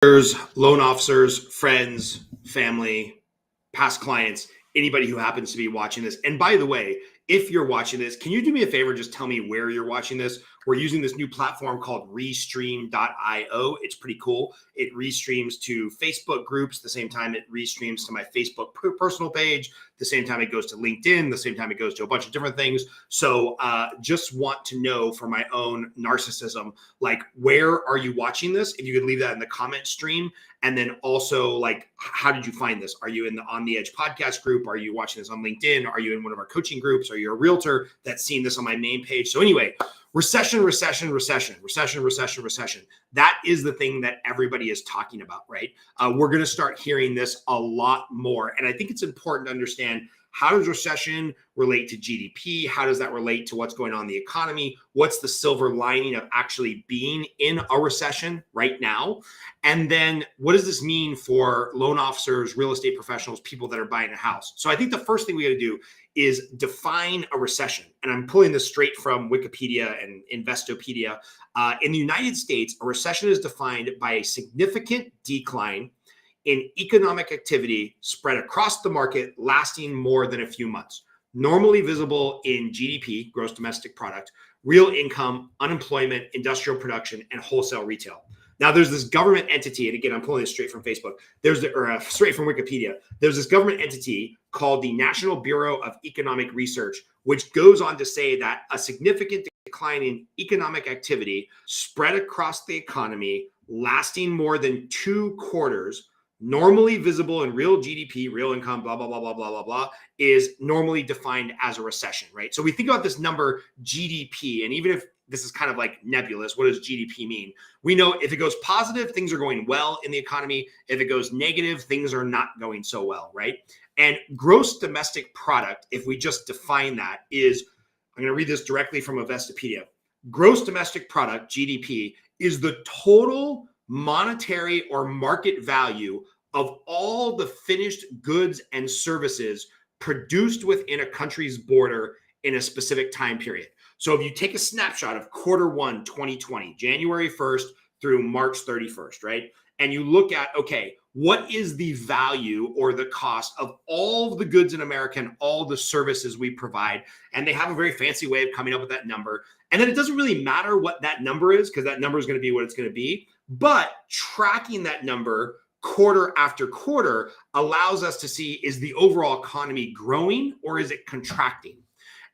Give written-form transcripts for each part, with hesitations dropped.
Loan officers, friends, family, past clients, anybody who happens to be watching this. And by the way, if you're watching this, can you do me a favor? Just tell me where you're watching this. We're using this new platform called Restream.io. It's pretty cool. It restreams to Facebook groups. The same time it restreams to my Facebook personal page. The same time it goes to LinkedIn. The same time it goes to a bunch of different things. So just want to know for my own narcissism, like, where are you watching this? If you could leave that in the comment stream. And then also, like, how did you find this? Are you in the On the Edge podcast group? Are you watching this on LinkedIn? Are you in one of our coaching groups? Are you a realtor that's seen this on my main page? So anyway, recession. That is the thing that everybody is talking about, right? We're going to start hearing this a lot more. And I think it's important to understand, how does recession relate to GDP? How does that relate to what's going on in the economy? What's the silver lining of actually being in a recession right now? And then what does this mean for loan officers, real estate professionals, people that are buying a house? So I think the first thing we got to do is define a recession. And I'm pulling this straight from Wikipedia and Investopedia. In the United States, a recession is defined by a significant decline in economic activity spread across the market lasting more than a few months, normally visible in GDP, gross domestic product, real income, unemployment, industrial production, and wholesale retail. Now, there's this government entity, and again, I'm pulling this straight from Facebook. Straight from Wikipedia. There's this government entity called the National Bureau of Economic Research, which goes on to say that a significant decline in economic activity spread across the economy, lasting more than 2 quarters, normally visible in real GDP, real income, blah, blah, blah, blah, blah, blah, blah, is normally defined as a recession, right? So we think about this number GDP, and even if this is kind of like nebulous, what does GDP mean? We know if it goes positive, things are going well in the economy. If it goes negative, things are not going so well, right? And gross domestic product, if we just define that, is, I'm going to read this directly from Investopedia. Gross domestic product, GDP, is the total monetary or market value of all the finished goods and services produced within a country's border in a specific time period. So if you take a snapshot of Q1 2020, January 1st through March 31st, right? And you look at, okay, what is the value or the cost of all of the goods in America and all the services we provide? And they have a very fancy way of coming up with that number. And then it doesn't really matter what that number is, because that number is going to be what it's going to be. But tracking that number quarter after quarter allows us to see, is the overall economy growing or is it contracting?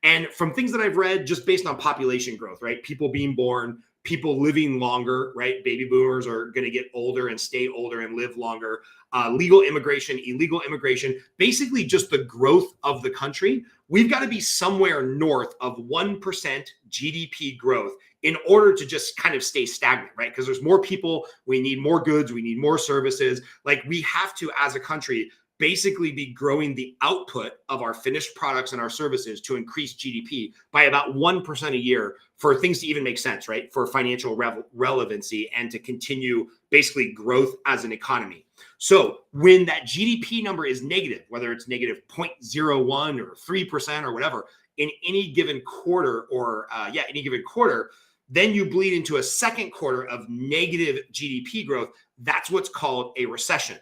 And from things that I've read, just based on population growth, right? People being born, people living longer, right? Baby boomers are going to get older and stay older and live longer. Legal immigration, illegal immigration, basically just the growth of the country. We've got to be somewhere north of 1% GDP growth in order to just kind of stay stagnant, right? Because there's more people, we need more goods, we need more services. Like, we have to, as a country, basically be growing the output of our finished products and our services to increase GDP by about 1% a year for things to even make sense, right? For financial relevancy and to continue basically growth as an economy. So when that GDP number is negative, whether it's negative 0.01 or 3% or whatever, in any given quarter or any given quarter, then you bleed into a second quarter of negative GDP growth. That's what's called a recession.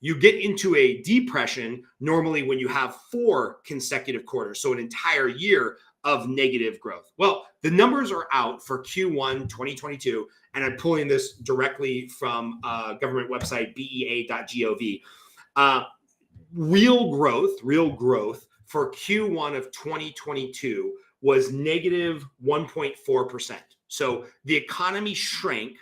You get into a depression normally when you have 4 consecutive quarters, so an entire year of negative growth. Well, the numbers are out for Q1 2022, and I'm pulling this directly from government website bea.gov. Real growth for Q1 of 2022 was negative 1.4%. So the economy shrank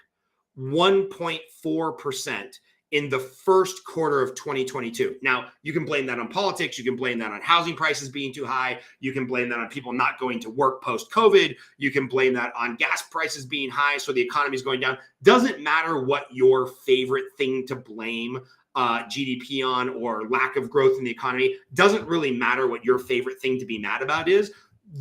1.4% in the first quarter of 2022. Now, you can blame that on politics. You can blame that on housing prices being too high. You can blame that on people not going to work post-COVID. You can blame that on gas prices being high, so the economy is going down. Doesn't matter what your favorite thing to blame GDP on or lack of growth in the economy. Doesn't really matter what your favorite thing to be mad about is.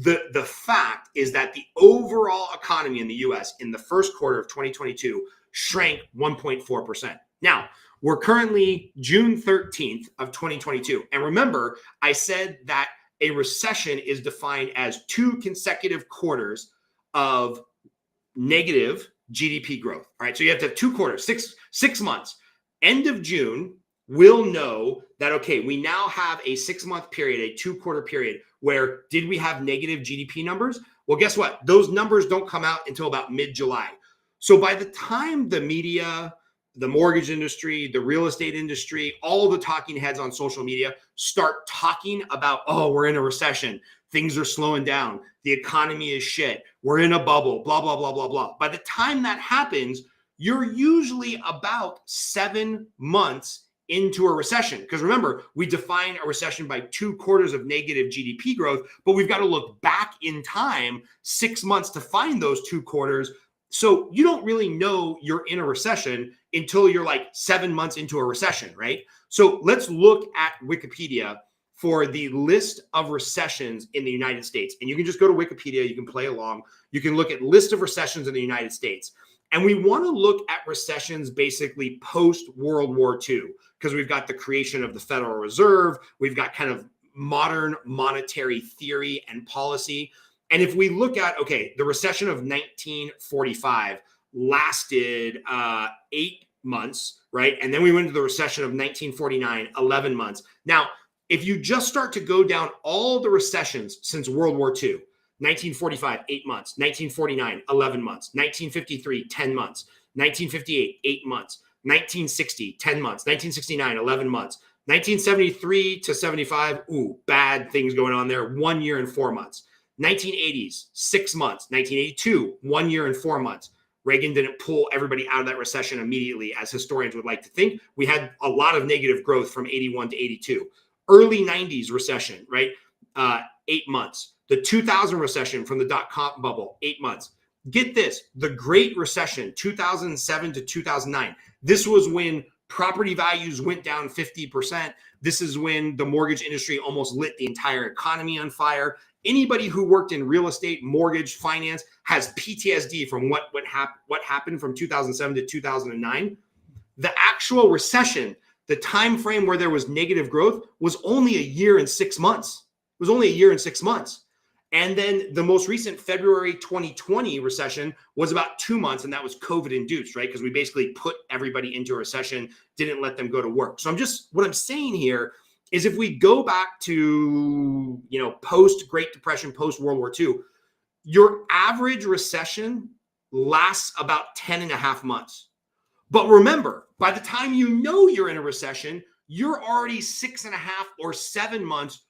The fact is that the overall economy in the US in the first quarter of 2022 shrank 1.4%. Now, we're currently June 13th of 2022. And remember, I said that a recession is defined as 2 consecutive quarters of negative GDP growth. All right. So you have to have 2 quarters, six months, End of June, we'll know that, okay, we now have a 6-month period, a 2-quarter period where did we have negative GDP numbers? Well, guess what? Those numbers don't come out until about mid-July. So by the time the media, the mortgage industry, the real estate industry, all the talking heads on social media start talking about, oh, we're in a recession, things are slowing down, the economy is shit, we're in a bubble, blah, blah, blah, blah, blah. By the time that happens, you're usually about 7 months into a recession. Because remember, we define a recession by 2 quarters of negative GDP growth, but we've got to look back in time 6 months to find those 2 quarters. So you don't really know you're in a recession until you're like 7 months into a recession, right? So let's look at Wikipedia for the list of recessions in the United States. And you can just go to Wikipedia, you can play along. You can look at list of recessions in the United States. And we want to look at recessions basically post-World War II, because we've got the creation of the Federal Reserve, we've got kind of modern monetary theory and policy. And if we look at, okay, the recession of 1945 lasted 8 months, right? And then we went into the recession of 1949, 11 months. Now, if you just start to go down all the recessions since World War II, 1945, 8 months, 1949, 11 months, 1953, 10 months, 1958, 8 months, 1960, 10 months, 1969, 11 months, 1973 to 75, bad things going on there, 1 year and 4 months. 1980s, 6 months. 1982, 1 year and 4 months. Reagan didn't pull everybody out of that recession immediately, as historians would like to think. We had a lot of negative growth from 81 to 82. Early 90s recession, right? 8 months. The 2000 recession from the dot-com bubble, 8 months. Get this, the Great Recession, 2007 to 2009. This was when property values went down 50%. This is when the mortgage industry almost lit the entire economy on fire. Anybody who worked in real estate, mortgage, finance has PTSD from what happened from 2007 to 2009. The actual recession, the time frame where there was negative growth, was only a year and 6 months. It was only a year and 6 months. And then the most recent February 2020 recession was about 2 months, and that was COVID induced, right? Because we basically put everybody into a recession, didn't let them go to work. So what I'm saying here is if we go back to, post Great Depression, post World War II, your average recession lasts about 10 and a half months. But remember, by the time you know you're in a recession, you're already 6.5 or 7 months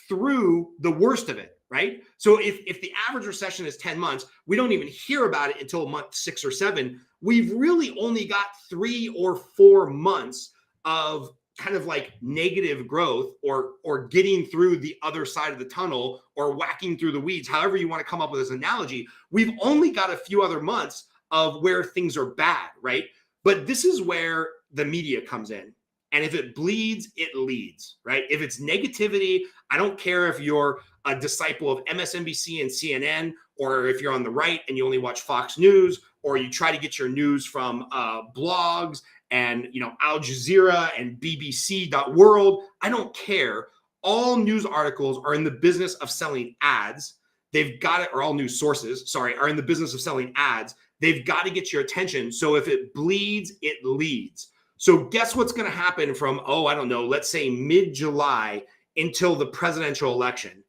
through the worst of it, right? So if the average recession is 10 months, we don't even hear about it until month 6 or 7. We've really only got 3 or 4 months of kind of like negative growth or getting through the other side of the tunnel or whacking through the weeds, however you want to come up with this analogy. We've only got a few other months of where things are bad, right? But this is where the media comes in. And if it bleeds, it leads, right? If it's negativity, I don't care if you're a disciple of MSNBC and CNN, or if you're on the right and you only watch Fox News, or you try to get your news from blogs and Al Jazeera and BBC.world. I don't care. All news articles are in the business of selling ads. They've got it, or all news sources, are in the business of selling ads. They've got to get your attention. So if it bleeds, it leads. So guess what's going to happen from, let's say mid-July until the presidential election.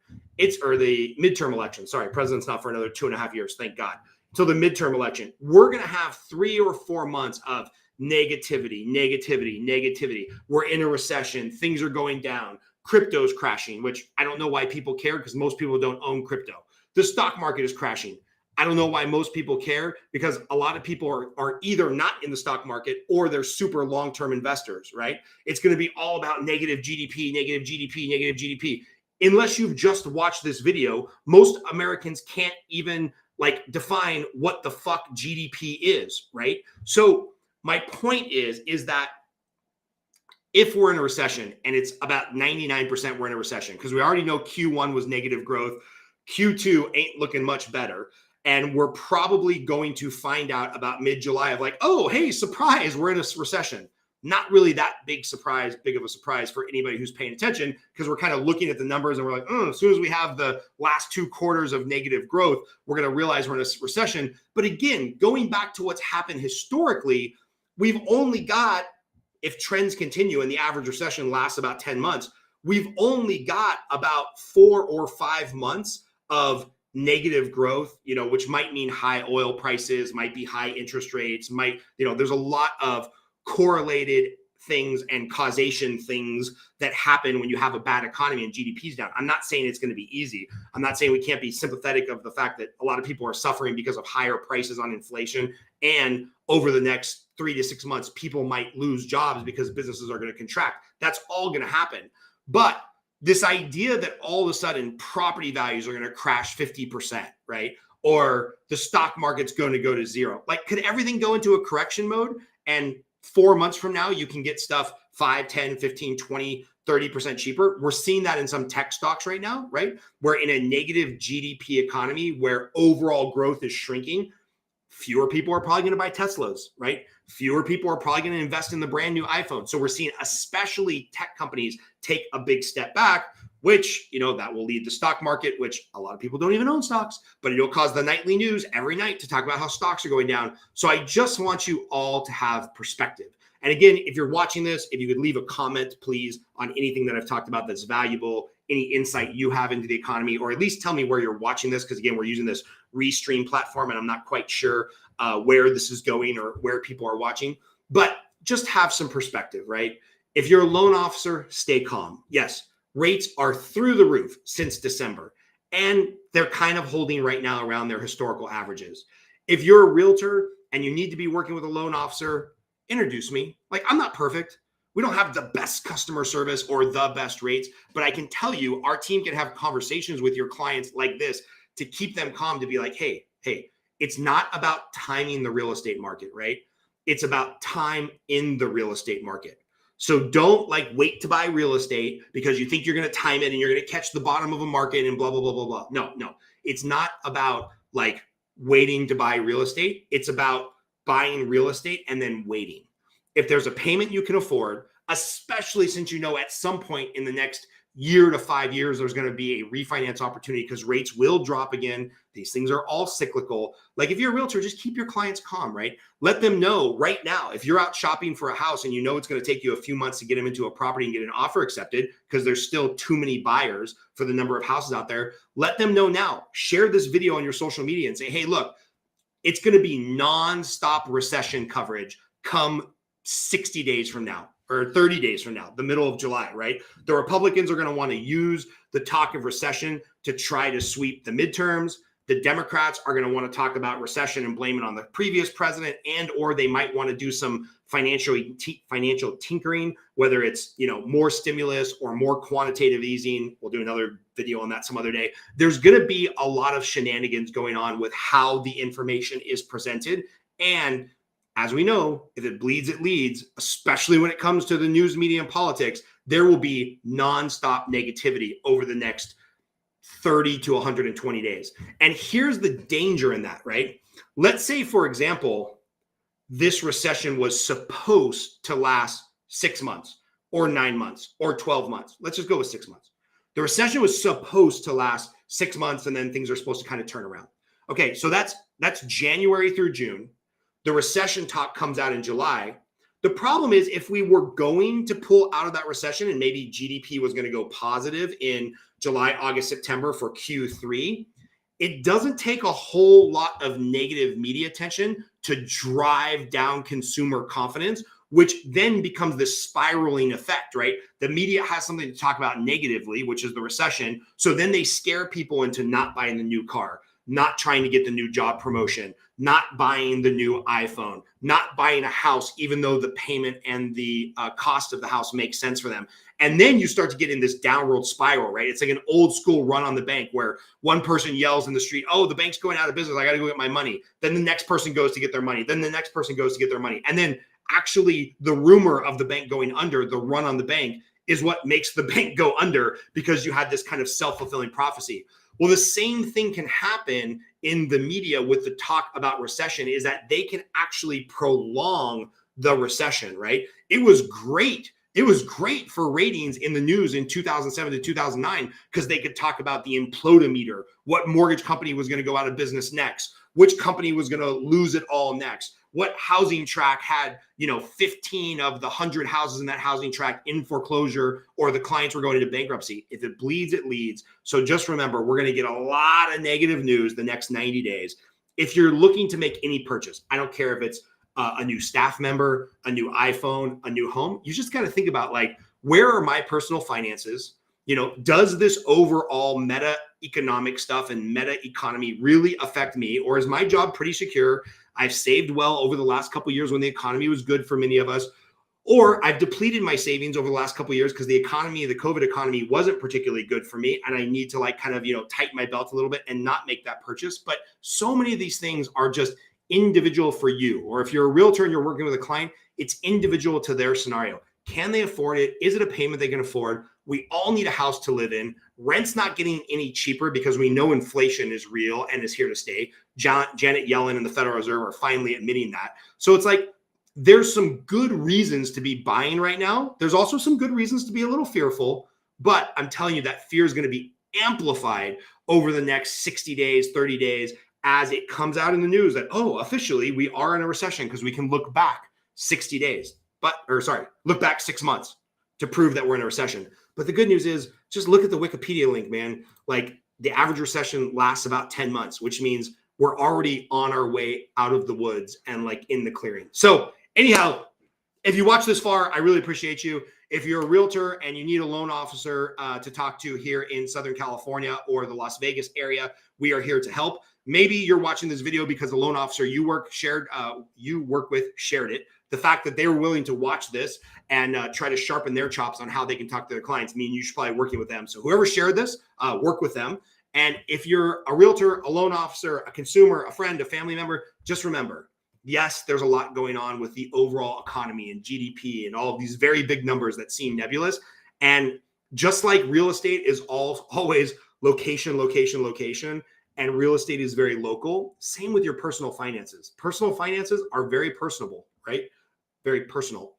Or the midterm election. Sorry, president's not for another 2.5 years, thank God. Until the midterm election. We're going to have 3 or 4 months of negativity. We're in a recession. Things are going down. Crypto's crashing, which I don't know why people care, because most people don't own crypto. The stock market is crashing. I don't know why most people care, because a lot of people are either not in the stock market or they're super long-term investors, right? It's going to be all about negative GDP. Unless you've just watched this video, most Americans can't even define what the fuck GDP is, right? So my point is that if we're in a recession, and it's about 99% we're in a recession, because we already know Q1 was negative growth, Q2 ain't looking much better. And we're probably going to find out about mid-July of oh, hey, surprise, we're in a recession. Not really that big of a surprise for anybody who's paying attention, because we're kind of looking at the numbers and we're like, as soon as we have the last 2 quarters of negative growth, we're going to realize we're in a recession. But again, going back to what's happened historically, we've only got if trends continue and the average recession lasts about 10 months, we've only got about 4 or 5 months of negative growth, which might mean high oil prices, might be high interest rates, there's a lot of correlated things and causation things that happen when you have a bad economy and GDP's down. I'm not saying it's going to be easy. I'm not saying we can't be sympathetic of the fact that a lot of people are suffering because of higher prices on inflation. And over the next 3 to 6 months, people might lose jobs because businesses are going to contract. That's all going to happen. But this idea that all of a sudden property values are going to crash 50%, right? Or the stock market's going to go to zero. Like, could everything go into a correction mode? And 4 months from now, you can get stuff 5, 10, 15, 20, 30% cheaper. We're seeing that in some tech stocks right now, right? We're in a negative GDP economy where overall growth is shrinking. Fewer people are probably going to buy Teslas, right? Fewer people are probably going to invest in the brand new iPhone. So we're seeing especially tech companies take a big step back, which, that will lead the stock market, which a lot of people don't even own stocks, but it'll cause the nightly news every night to talk about how stocks are going down. So I just want you all to have perspective. And again, if you're watching this, if you could leave a comment, please, on anything that I've talked about that's valuable, any insight you have into the economy, or at least tell me where you're watching this. Because again, we're using this Restream platform and I'm not quite sure where this is going or where people are watching, but just have some perspective, right? If you're a loan officer, stay calm. Yes, rates are through the roof since December, and they're kind of holding right now around their historical averages. If you're a realtor and you need to be working with a loan officer, introduce me. Like, I'm not perfect. We don't have the best customer service or the best rates, but I can tell you our team can have conversations with your clients like this to keep them calm, to be like, hey, it's not about timing the real estate market, right? It's about time in the real estate market. So don't wait to buy real estate because you think you're going to time it and you're going to catch the bottom of a market and blah, blah, blah, blah, blah. No. It's not about waiting to buy real estate. It's about buying real estate and then waiting. If there's a payment you can afford, especially since at some point in the next year to 5 years, there's going to be a refinance opportunity because rates will drop again. These things are all cyclical. If you're a realtor, just keep your clients calm, right? Let them know right now, if you're out shopping for a house and it's going to take you a few months to get them into a property and get an offer accepted because there's still too many buyers for the number of houses out there, let them know now. Share this video on your social media and say, hey, look, it's going to be nonstop recession coverage come 60 days from now. Or 30 days from now, the middle of July, right? The Republicans are going to want to use the talk of recession to try to sweep the midterms. The Democrats are going to want to talk about recession and blame it on the previous president, or they might want to do some financial tinkering, whether it's more stimulus or more quantitative easing. We'll do another video on that some other day. There's going to be a lot of shenanigans going on with how the information is presented. And as we know, if it bleeds, it leads, especially when it comes to the news media and politics, there will be nonstop negativity over the next 30 to 120 days. And here's the danger in that, right? Let's say, for example, this recession was supposed to last 6 months or 9 months or 12 months. Let's just go with 6 months. The recession was supposed to last 6 months and then things are supposed to kind of turn around. Okay, so that's January through June. The recession talk comes out in July. The problem is if we were going to pull out of that recession and maybe GDP was going to go positive in July, August, September for Q3, it doesn't take a whole lot of negative media attention to drive down consumer confidence, which then becomes this spiraling effect, right? The media has something to talk about negatively, which is the recession. So then they scare people into not buying the new car, not trying to get the new job promotion, not buying the new iPhone, not buying a house, even though the payment and the cost of the house makes sense for them. And then you start to get in this downward spiral, right? It's like an old school run on the bank where one person yells in the street, oh, the bank's going out of business. I got to go get my money. Then the next person goes to get their money. Then the next person goes to get their money. And then actually the rumor of the bank going under, the run on the bank, is what makes the bank go under because you had this kind of self-fulfilling prophecy. Well, the same thing can happen in the media with the talk about recession, is that they can actually prolong the recession, right? It was great. It was great for ratings in the news in 2007 to 2009 because they could talk about the implodometer, what mortgage company was going to go out of business next, which company was going to lose it all next, what housing tract had, 15 of the 100 houses in that housing tract in foreclosure, or the clients were going into bankruptcy. If it bleeds, it leads. So just remember, we're going to get a lot of negative news the next 90 days. If you're looking to make any purchase, I don't care if it's a new staff member, a new iPhone, a new home, you just got to think about, like, where are my personal finances? Does this overall meta economic stuff and meta economy really affect me? Or is my job pretty secure? I've saved well over the last couple of years when the economy was good for many of us. Or I've depleted my savings over the last couple of years because the COVID economy wasn't particularly good for me. And I need to tighten my belt a little bit and not make that purchase. But so many of these things are just individual for you. Or if you're a realtor and you're working with a client, it's individual to their scenario. Can they afford it? Is it a payment they can afford? We all need a house to live in. Rent's not getting any cheaper because we know inflation is real and is here to stay. Janet Yellen and the Federal Reserve are finally admitting that. So it's like, there's some good reasons to be buying right now. There's also some good reasons to be a little fearful, but I'm telling you that fear is going to be amplified over the next 60 days, 30 days, as it comes out in the news that, officially we are in a recession, because we can look back 60 days, look back 6 months to prove that we're in a recession. But the good news is, just look at the Wikipedia link, man. Like, the average recession lasts about 10 months, which means we're already on our way out of the woods and in the clearing. So anyhow, if you watch this far, I really appreciate you. If you're a realtor and you need a loan officer to talk to here in Southern California or the Las Vegas area, we are here to help. Maybe you're watching this video because the loan officer you work with shared it. The fact that they were willing to watch this and try to sharpen their chops on how they can talk to their clients mean you should probably be working with them. So whoever shared this, work with them. And if you're a realtor, a loan officer, a consumer, a friend, a family member, just remember, yes, there's a lot going on with the overall economy and GDP and all of these very big numbers that seem nebulous. And just like real estate is always location, location, location, and real estate is very local, same with your personal finances. Personal finances are very personable, right? Very personal.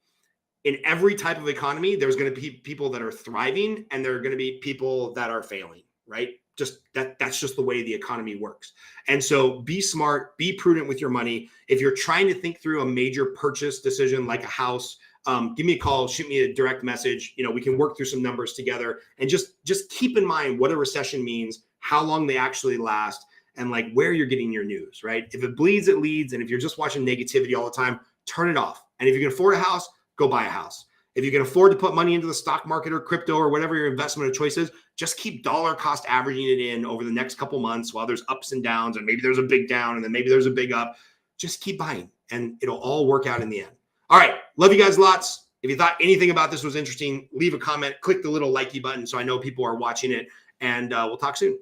In every type of economy, there's going to be people that are thriving and there are going to be people that are failing, right? That's just the way the economy works. And so be smart, be prudent with your money. If you're trying to think through a major purchase decision like a house, give me a call, shoot me a direct message. We can work through some numbers together, and just keep in mind what a recession means, how long they actually last, and where you're getting your news, right? If it bleeds, it leads. And if you're just watching negativity all the time, turn it off. And if you can afford a house, go buy a house. If you can afford to put money into the stock market or crypto or whatever your investment of choice is, just keep dollar cost averaging it in over the next couple months while there's ups and downs, and maybe there's a big down and then maybe there's a big up. Just keep buying and it'll all work out in the end. All right. Love you guys lots. If you thought anything about this was interesting, leave a comment, click the little likey button so I know people are watching it, and we'll talk soon.